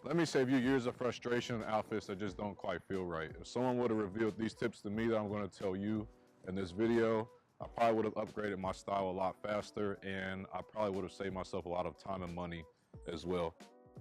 Let me save you years of frustration and outfits that just don't quite feel right. If someone would have revealed these tips to me that I'm going to tell you in this video, I probably would have upgraded my style a lot faster, and I probably would have saved myself a lot of time and money as well.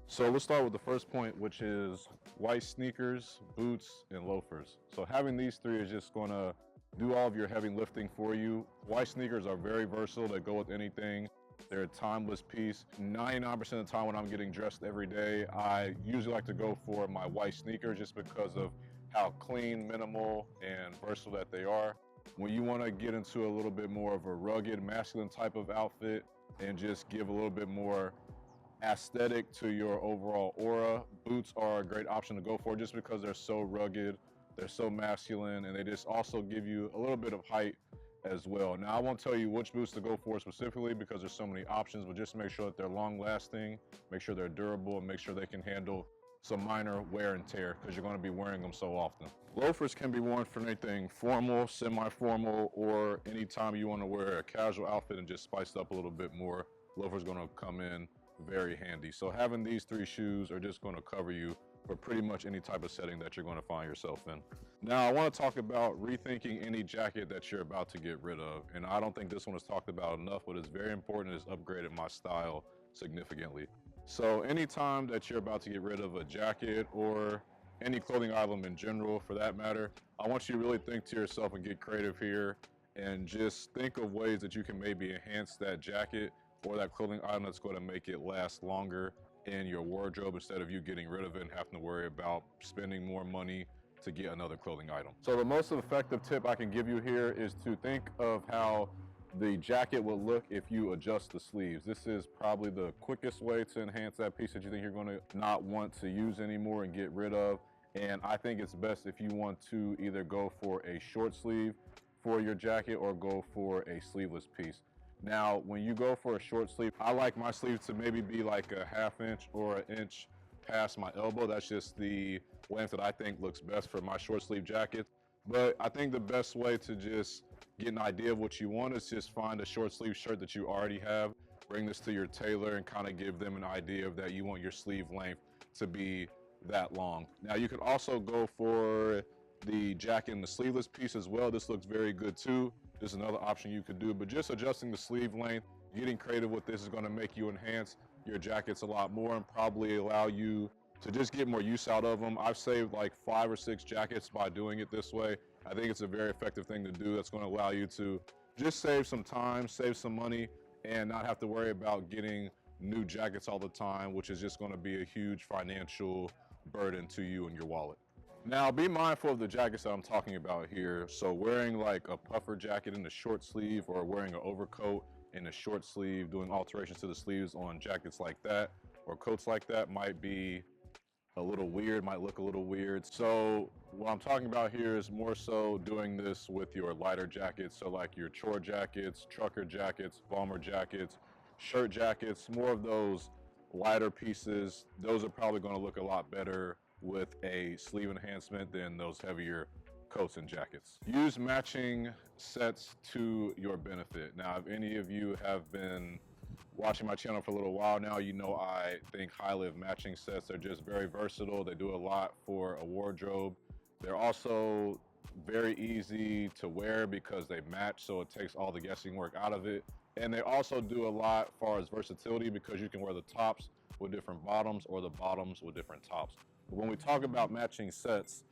So let's start with the first point, which is white sneakers, boots, and loafers. So having these three is just going to do all of your heavy lifting for you. White sneakers are very versatile. They go with anything. They're a timeless piece. 99% of the time when I'm getting dressed every day, I usually like to go for my white sneakers just because of how clean, minimal, and versatile that they are. When you want to get into a little bit more of a rugged, masculine type of outfit and just give a little bit more aesthetic to your overall aura, boots are a great option to go for just because they're so rugged, they're so masculine, and they just also give you a little bit of height as well. Now, I won't tell you which boots to go for specifically because there's so many options, but just make sure that they're long lasting, make sure they're durable, and make sure they can handle some minor wear and tear because you're going to be wearing them so often. Loafers can be worn for anything formal, semi-formal, or anytime you want to wear a casual outfit and just spice it up a little bit more. Loafers going to come in very handy. So having these three shoes are just going to cover you for pretty much any type of setting that you're going to find yourself in. Now, I want to talk about rethinking any jacket that you're about to get rid of. And I don't think this one is talked about enough, but it's very important. It's upgraded my style significantly. So anytime that you're about to get rid of a jacket or any clothing item in general for that matter, I want you to really think to yourself and get creative here and just think of ways that you can maybe enhance that jacket or that clothing item that's going to make it last longer in your wardrobe instead of you getting rid of it and having to worry about spending more money to get another clothing item. So the most effective tip I can give you here is to think of how the jacket will look if you adjust the sleeves. This is probably the quickest way to enhance that piece that you think you're going to not want to use anymore and get rid of. And I think it's best if you want to either go for a short sleeve for your jacket or go for a sleeveless piece. Now, when you go for a short sleeve, I like my sleeves to maybe be like a ½ inch or an inch past my elbow. That's just the length that I think looks best for my short sleeve jacket. But I think the best way to just get an idea of what you want is just find a short sleeve shirt that you already have, bring this to your tailor and kind of give them an idea of that you want your sleeve length to be that long. Now, you could also go for the jacket and the sleeveless piece as well. This looks very good too. This is another option you could do, but just adjusting the sleeve length, getting creative with this is going to make you enhance your jackets a lot more and probably allow you to just get more use out of them. I've saved like 5 or 6 jackets by doing it this way. I think it's a very effective thing to do that's going to allow you to just save some time, save some money, and not have to worry about getting new jackets all the time, which is just going to be a huge financial burden to you and your wallet. Now, be mindful of the jackets that I'm talking about here. So wearing like a puffer jacket in the short sleeve or wearing an overcoat in a short sleeve, doing alterations to the sleeves on jackets like that or coats like that might be a little weird, might look a little weird. So what I'm talking about here is more so doing this with your lighter jackets. So like your chore jackets, trucker jackets, bomber jackets, shirt jackets, more of those lighter pieces. Those are probably going to look a lot better with a sleeve enhancement than those heavier coats and jackets. Use matching sets to your benefit. Now, if any of you have been watching my channel for a little while now, you know I think highly of matching sets. They're just very versatile. They do a lot for a wardrobe. They're also very easy to wear because they match, so it takes all the guessing work out of it. And they also do a lot as far as versatility because you can wear the tops with different bottoms or the bottoms with different tops. But when we talk about matching sets,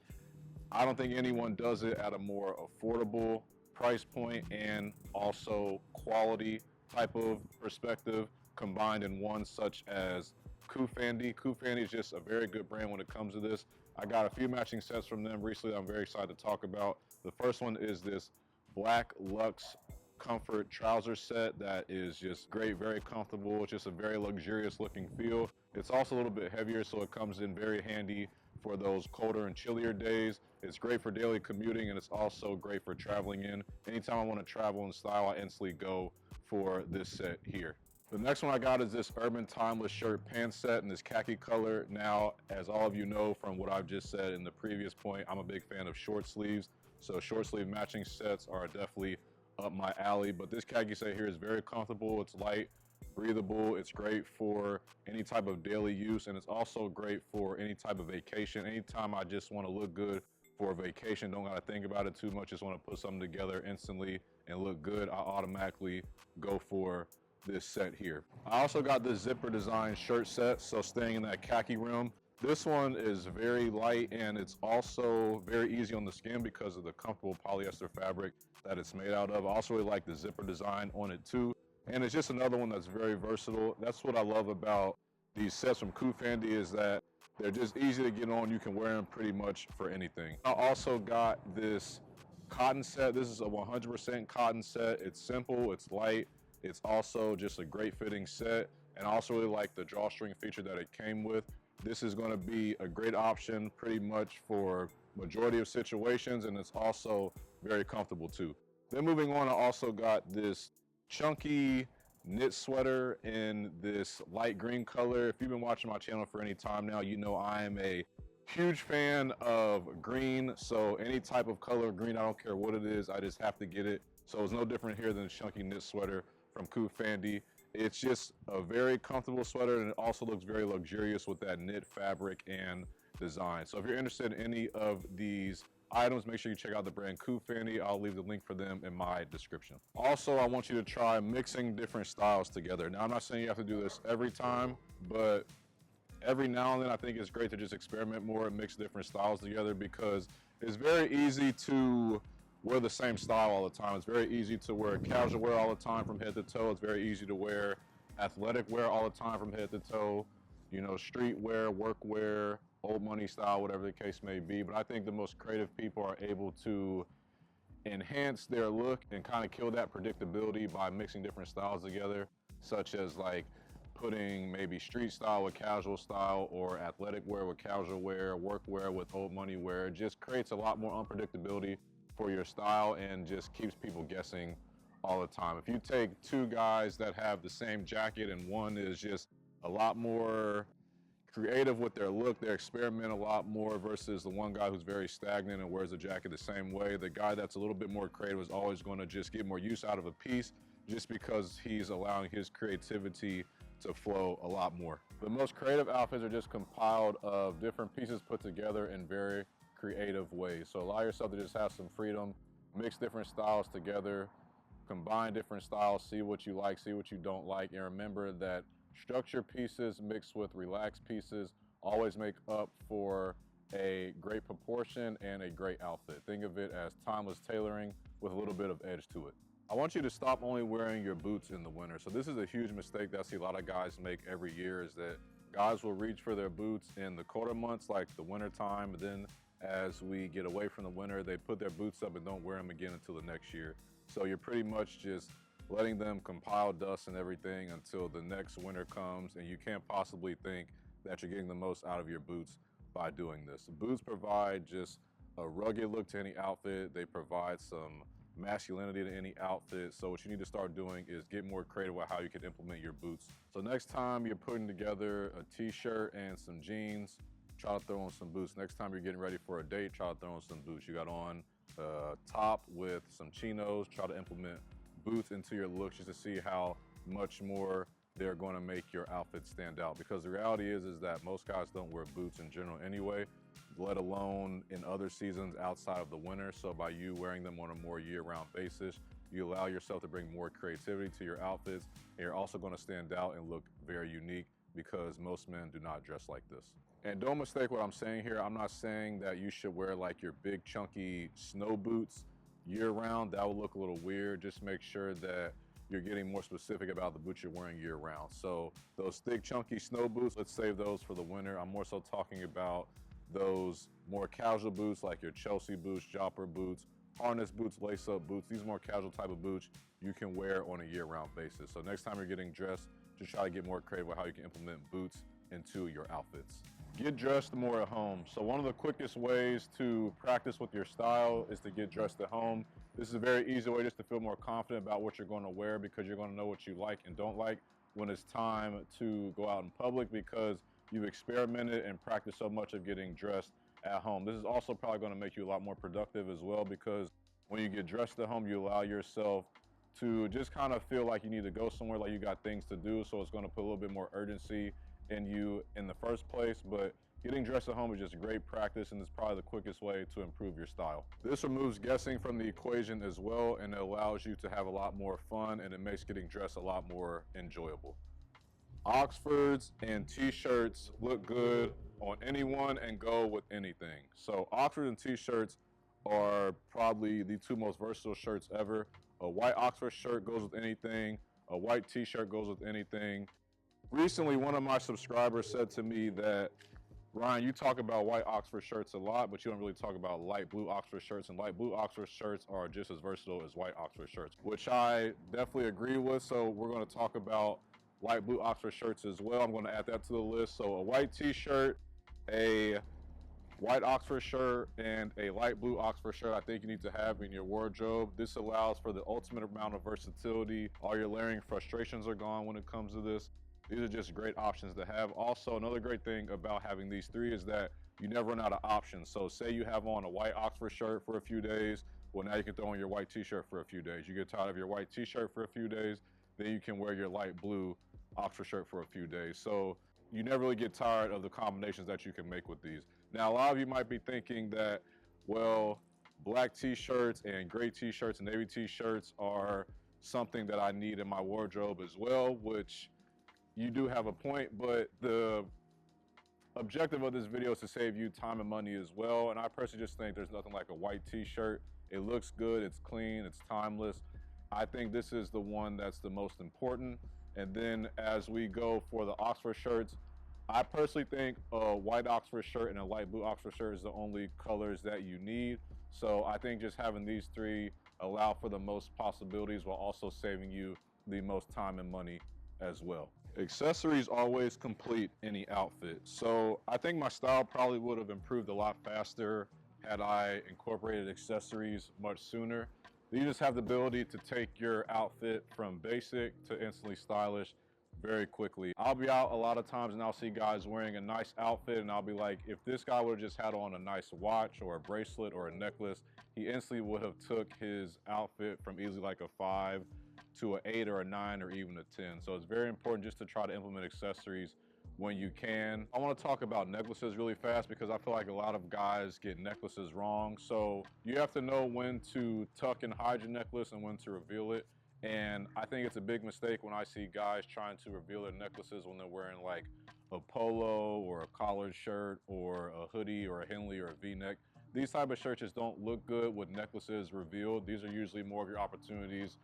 I don't think anyone does it at a more affordable price point and also quality type of perspective combined in one, such as Coofandy. Coofandy is just a very good brand when it comes to this. I got a few matching sets from them recently I'm very excited to talk about. The first one is this black Luxe comfort trouser set that is just great, very comfortable. It's just a very luxurious looking feel. It's also a little bit heavier, so it comes in very handy for those colder and chillier days. It's great for daily commuting, and it's also great for traveling in. Anytime I want to travel in style, I instantly go for this set here. The next one I got is this Urban Timeless shirt pants set in this khaki color. Now, as all of you know from what I've just said in the previous point, I'm a big fan of short sleeves. So short sleeve matching sets are definitely up my alley, but this khaki set here is very comfortable. It's light, breathable. It's great for any type of daily use, and it's also great for any type of vacation. Anytime I just want to look good for a vacation, don't got to think about it too much, just want to put something together instantly and look good, I automatically go for this set here. I also got this zipper design shirt set, so staying in that khaki realm. This one is very light and it's also very easy on the skin because of the comfortable polyester fabric that it's made out of. I also really like the zipper design on it too. And it's just another one that's very versatile. That's what I love about these sets from Coofandy, is that they're just easy to get on. You can wear them pretty much for anything. I also got this cotton set. This is a 100% cotton set. It's simple, it's light. It's also just a great fitting set. And I also really like the drawstring feature that it came with. This is gonna be a great option pretty much for majority of situations, and it's also very comfortable too. Then moving on, I also got this chunky knit sweater in this light green color. If you've been watching my channel for any time now, you know I am a huge fan of green. So any type of color of green, I don't care what it is, I just have to get it. So it's no different here than a chunky knit sweater from Coofandy. It's just a very comfortable sweater, and it also looks very luxurious with that knit fabric and design. So if you're interested in any of these items, make sure you check out the brand Coofandy. I'll leave the link for them in my description. Also, I want you to try mixing different styles together. Now, I'm not saying you have to do this every time, but every now and then I think it's great to just experiment more and mix different styles together, because it's very easy to wear the same style all the time. It's very easy to wear casual wear all the time from head to toe. It's very easy to wear athletic wear all the time from head to toe. You know, street wear, work wear, old money style, whatever the case may be. But I think the most creative people are able to enhance their look and kind of kill that predictability by mixing different styles together, such as like putting maybe street style with casual style, or athletic wear with casual wear, work wear with old money wear. It just creates a lot more unpredictability for your style and just keeps people guessing all the time. If you take two guys that have the same jacket and one is just a lot more creative with their look, they experiment a lot more, versus the one guy who's very stagnant and wears the jacket the same way, the guy that's a little bit more creative is always going to just get more use out of a piece, just because he's allowing his creativity to flow a lot more. The most creative outfits are just compiled of different pieces put together in very creative ways. So allow yourself to just have some freedom, mix different styles together, combine different styles, see what you like, see what you don't like, and remember that structured pieces mixed with relaxed pieces always make up for a great proportion and a great outfit. Think of it as timeless tailoring with a little bit of edge to it. I want you to stop only wearing your boots in the winter. So this is a huge mistake that I see a lot of guys make every year, is that guys will reach for their boots in the colder months like the winter time, but then as we get away from the winter, they put their boots up and don't wear them again until the next year. So you're pretty much just letting them compile dust and everything until the next winter comes, and you can't possibly think that you're getting the most out of your boots by doing this. The boots provide just a rugged look to any outfit. They provide some masculinity to any outfit. So what you need to start doing is get more creative with how you can implement your boots. So next time you're putting together a t-shirt and some jeans, try to throw on some boots. Next time you're getting ready for a date, try to throw on some boots. You got on a top with some chinos, try to implement boots into your looks just to see how much more they're going to make your outfit stand out. Because the reality is that most guys don't wear boots in general anyway, let alone in other seasons outside of the winter. So by you wearing them on a more year-round basis, you allow yourself to bring more creativity to your outfits, and you're also going to stand out and look very unique, because most men do not dress like this. And don't mistake what I'm saying here. I'm not saying that you should wear like your big chunky snow boots year round. That would look a little weird. Just make sure that you're getting more specific about the boots you're wearing year round. So those thick chunky snow boots, let's save those for the winter. I'm more so talking about those more casual boots like your Chelsea boots, Jodhpur boots, harness boots, lace up boots. These more casual type of boots you can wear on a year round basis. So next time you're getting dressed, just try to get more creative with how you can implement boots into your outfits. Get dressed more at home. So one of the quickest ways to practice with your style is to get dressed at home. This is a very easy way just to feel more confident about what you're going to wear, because you're going to know what you like and don't like when it's time to go out in public, because you've experimented and practiced so much of getting dressed at home. This is also probably going to make you a lot more productive as well, because when you get dressed at home, you allow yourself to just kind of feel like you need to go somewhere, like you got things to do. So it's going to put a little bit more urgency in you in the first place. But getting dressed at home is just great practice, and it's probably the quickest way to improve your style. This removes guessing from the equation as well, and it allows you to have a lot more fun, and it makes getting dressed a lot more enjoyable. Oxfords and t-shirts look good on anyone and go with anything. So Oxford and t-shirts are probably the two most versatile shirts ever. A white Oxford shirt goes with anything. A white t-shirt goes with anything. Recently, one of my subscribers said to me that, Ryan, you talk about white Oxford shirts a lot, but you don't really talk about light blue Oxford shirts, and light blue Oxford shirts are just as versatile as white Oxford shirts, which I definitely agree with. So we're going to talk about light blue Oxford shirts as well. I'm going to add that to the list. So a white t-shirt, a white Oxford shirt, and a light blue Oxford shirt I think you need to have in your wardrobe. This allows for the ultimate amount of versatility. All your layering frustrations are gone when it comes to this. These are just great options to have. Also, another great thing about having these three is that you never run out of options. So say you have on a white Oxford shirt for a few days, well, now you can throw on your white t-shirt for a few days. You get tired of your white t-shirt for a few days, then you can wear your light blue Oxford shirt for a few days. So you never really get tired of the combinations that you can make with these. Now, a lot of you might be thinking that, well, black t-shirts and gray t-shirts and navy t-shirts are something that I need in my wardrobe as well, which you do have a point, but the objective of this video is to save you time and money as well. And I personally just think there's nothing like a white t-shirt. It looks good, it's clean, it's timeless. I think this is the one that's the most important. And then as we go for the Oxford shirts, I personally think a white Oxford shirt and a light blue Oxford shirt is the only colors that you need. So I think just having these three allow for the most possibilities while also saving you the most time and money as well. Accessories always complete any outfit. So I think my style probably would have improved a lot faster had I incorporated accessories much sooner. You just have the ability to take your outfit from basic to instantly stylish very quickly. I'll be out a lot of times and I'll see guys wearing a nice outfit and I'll be like, if this guy would have just had on a nice watch or a bracelet or a necklace, he instantly would have took his outfit from easily like a 5 to an 8 or a 9 or even a 10. So it's very important just to try to implement accessories when you can. I want to talk about necklaces really fast because I feel like a lot of guys get necklaces wrong. So you have to know when to tuck and hide your necklace and when to reveal it. And I think it's a big mistake when I see guys trying to reveal their necklaces when they're wearing like a polo or a collared shirt or a hoodie or a Henley or a V-neck. These type of shirts just don't look good with necklaces revealed. These are usually more of your opportunities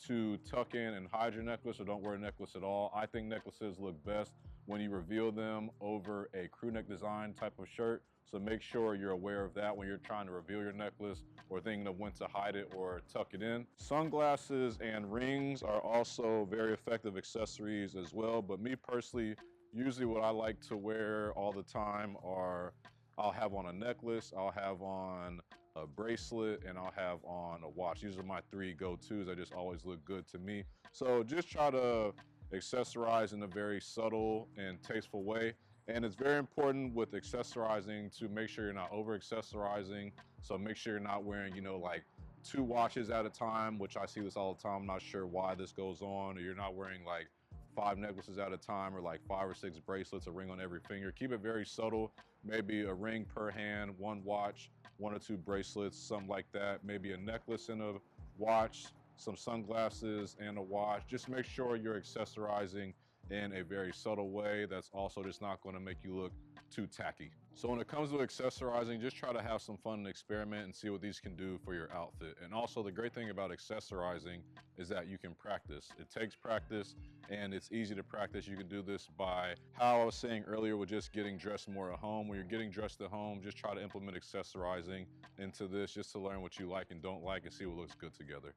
to tuck in and hide your necklace or don't wear a necklace at all. I think necklaces look best when you reveal them over a crew neck design type of shirt. So make sure you're aware of that when you're trying to reveal your necklace or thinking of when to hide it or tuck it in. Sunglasses and rings are also very effective accessories as well. But me personally, usually what I like to wear all the time are, I'll have on a necklace, I'll have on a bracelet, and I'll have on a watch. These are my three go-tos that just always look good to me. So just try to accessorize in a very subtle and tasteful way. And it's very important with accessorizing to make sure you're not over accessorizing. So make sure you're not wearing, you know, like 2 watches at a time, which I see this all the time. I'm not sure why this goes on. Or you're not wearing like 5 necklaces at a time or like 5 or 6 bracelets, a ring on every finger. Keep it very subtle. Maybe a ring per hand, 1 watch, 1 or 2 bracelets, something like that. Maybe a necklace and a watch, some sunglasses and a watch. Just make sure you're accessorizing in a very subtle way that's also just not going to make you look too tacky. So when it comes to accessorizing, just try to have some fun and experiment and see what these can do for your outfit. And also the great thing about accessorizing is that you can practice. It takes practice and it's easy to practice. You can do this by how I was saying earlier with just getting dressed more at home. When you're getting dressed at home, just try to implement accessorizing into this just to learn what you like and don't like and see what looks good together.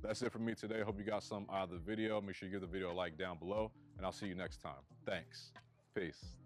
That's it for me today. Hope you got some out of the video. Make sure you give the video a like down below and I'll see you next time. Thanks. Peace.